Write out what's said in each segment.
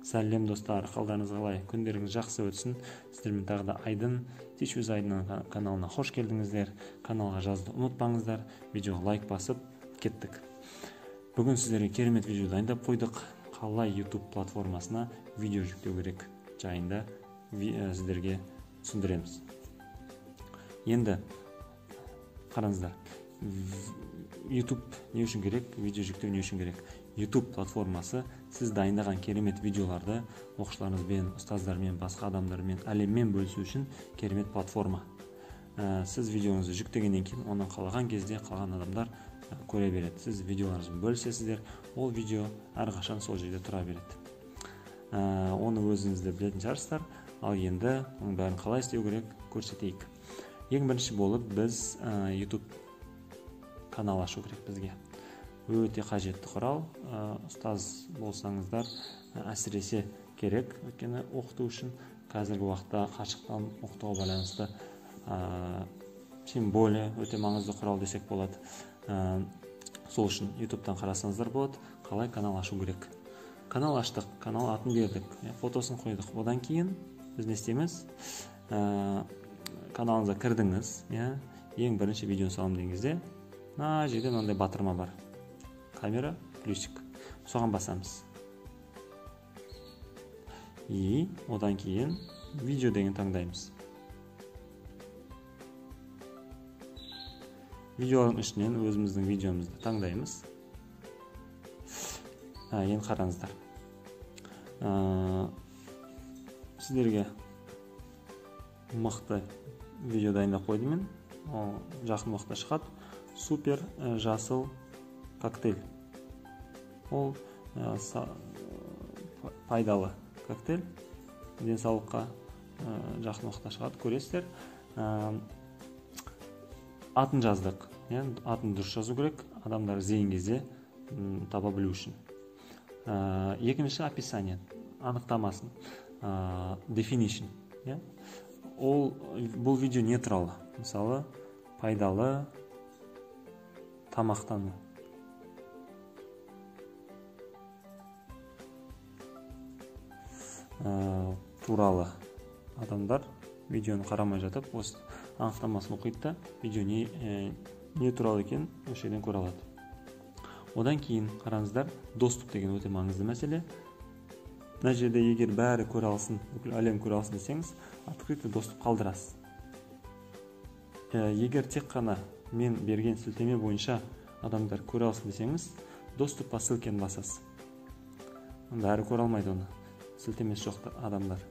Сәлем достар, қалдарыңыз қалай? Күндеріңіз жақсы өтсін. Сіздермен тағы да Айдын Teach with Айдын каналына қош келдіңіздер. Каналға жазды ұмытпаңыздар. Видеоға лайк басып кеттік. Бүгін сіздерге керемет видео дайындап қойдық. Қалай YouTube платформасына видео жүктеу керек жайында сіздерге түсіндіреміз. Енді қараңыздар. YouTube не үшін керек? Видео жүктеу не үшін керек? YouTube платформасы сіз дайындаған керемет видеоларды оқушыларыңызбен, ұстаздармен, басқа адамдармен, әлеммен бөлісу үшін керемет платформа. Сіз видеоңызды жүктегеннен кейін оны қалаған кезде қалған адамдар көре береді. Сіз видеоларыңызбен бөлісесіздер, ол видео әрқашан сол жерде тұра береді. Оны өзіңіз де білетін шығарсыздар. Ал енді оның бәрін қалай істеу керек көрсетейік. Ең бірінші болып біз YouTube канал ашу керек бізге. Өте қажетті құрал. Ұстаз болсаңыздар әсіресе керек. Өйткені оқыту үшін қазіргі уақытта қашықтан оқытуға байланысты тем более өте маңызды құрал десек болады. Сол үшін YouTube'тан қарасаңыздар болады, қалай канал ашу керек. Канал аштық, канал атын бердік, фотосын қойдық. Одан кейін біз не істейміз? Каналыңызға кірдіңіз, ең бірінші видеоны салам деген кезде, мына жерде мынандай батырма бар. Камера, плюсик. Соған басамыз. И одан кейін видео деген таңдаймыз. Видеоның ішінен өзіміздің видеомызды таңдаймыз. Енді қараңыздар. Сіздерге мықты видео дайындап қойдым мен. Жақын уақытта шығады. Супер жасыл коктейль. Ол пайдалы коктейль. Денсаулыққа жақын уақытта шығады, көресіздер. Атын жаздық. Атын дұрыс жазу керек, адамдар іздеген кезде таба білу үшін. Екінші описание, анықтамасын, definition. Бұл видео не туралы? Мысалы, пайдалы тамақтану. Туралы адамдар видеоны қарамай жатып, осы анықтамасын оқиды да, видео не туралы екен осы жерден көре алады. Одан кейін қараңыздар, доступ деген өте маңызды мәселе. Мына жерде егер бәрі көре алсын, бүкіл әлем көре алсын десеңіз, открытый доступ қалдырасыз. Егер тек қана мен берген сілтеме бойынша адамдар көре алсын десеңіз, доступ по ссылкені басасыз. Бәрі көре алмайды оны. Сілтемесі жоқ адамдар.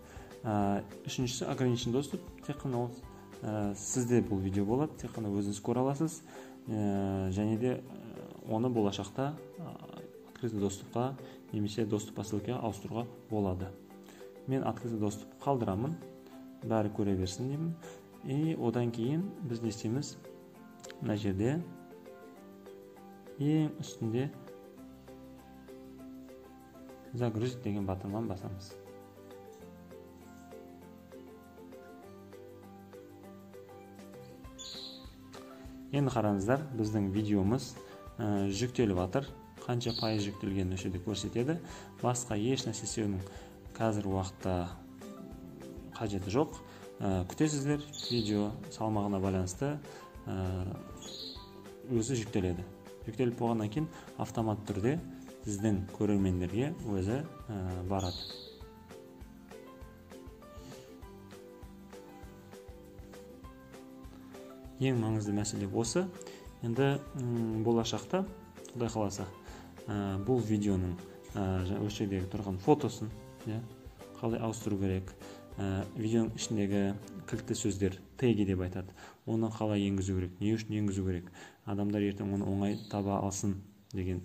Үшіншісі ограничен доступ, тек қана сізде бұл видео болады, тек қана өзіңіз көре аласыз, және де оны болашақта открытый доступқа немесе доступ по ссылкеге ауыстыруға болады. Мен открытый доступ қалдырамын, бәрі көре берсін деймін. И одан кейін біз не істейміз? Мына жерде ең үстінде загрузить деген батырманы басамыз. Енді қараңыздар, біздің видеомыз жүктеліп жатыр. Қанша пайыз жүктелгенін осы жерде көрсетеді. Басқа еш нәрсе істеудің қазір уақытта қажеті жоқ. Күтесіздер, видео салмағына байланысты өзі жүктеледі. Жүктеліп болғаннан кейін автомат түрде сіздің көрермендерге өзі барады. Ең маңызды мәселе осы. Енді болашақта, Құдай қаласа, бұл видеоның осы жердегі тұрған фотосын қалай ауыстыру керек, видеоның ішіндегі кілтті сөздер, теги деп айтады, оны қалай енгізу керек, не үшін енгізу керек, адамдар ертең оны оңай таба алсын деген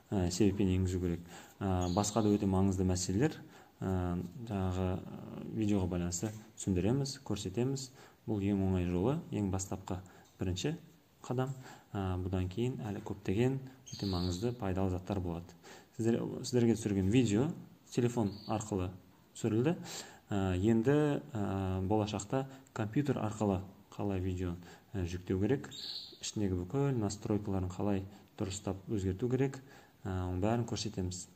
себеппен енгізу керек. Басқа да өте маңызды мәселелер жаңағы видеоға байланысты түсіндіреміз, көрсетеміз. Бұл ең оңай жолы, ең бастапқы бірінші қадам. Бұдан кейін әлі көптеген өте маңызды пайдалы заттар болады. Сіздерге түсірген видео телефон арқылы түсірілді. Енді болашақта компьютер арқылы қалай видео жүктеу керек, ішіндегі бүкіл настройкаларын қалай дұрыстап өзгерту керек, оның бәрін көрсетеміз.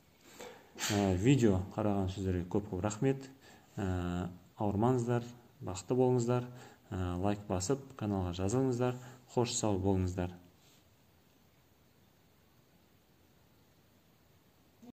Видео қараған сөздерге көп рахмет. Ауырмаңыздар, бақытты болыңыздар. Лайк басып, каналға жазылыңыздар. Қош сау болыңыздар.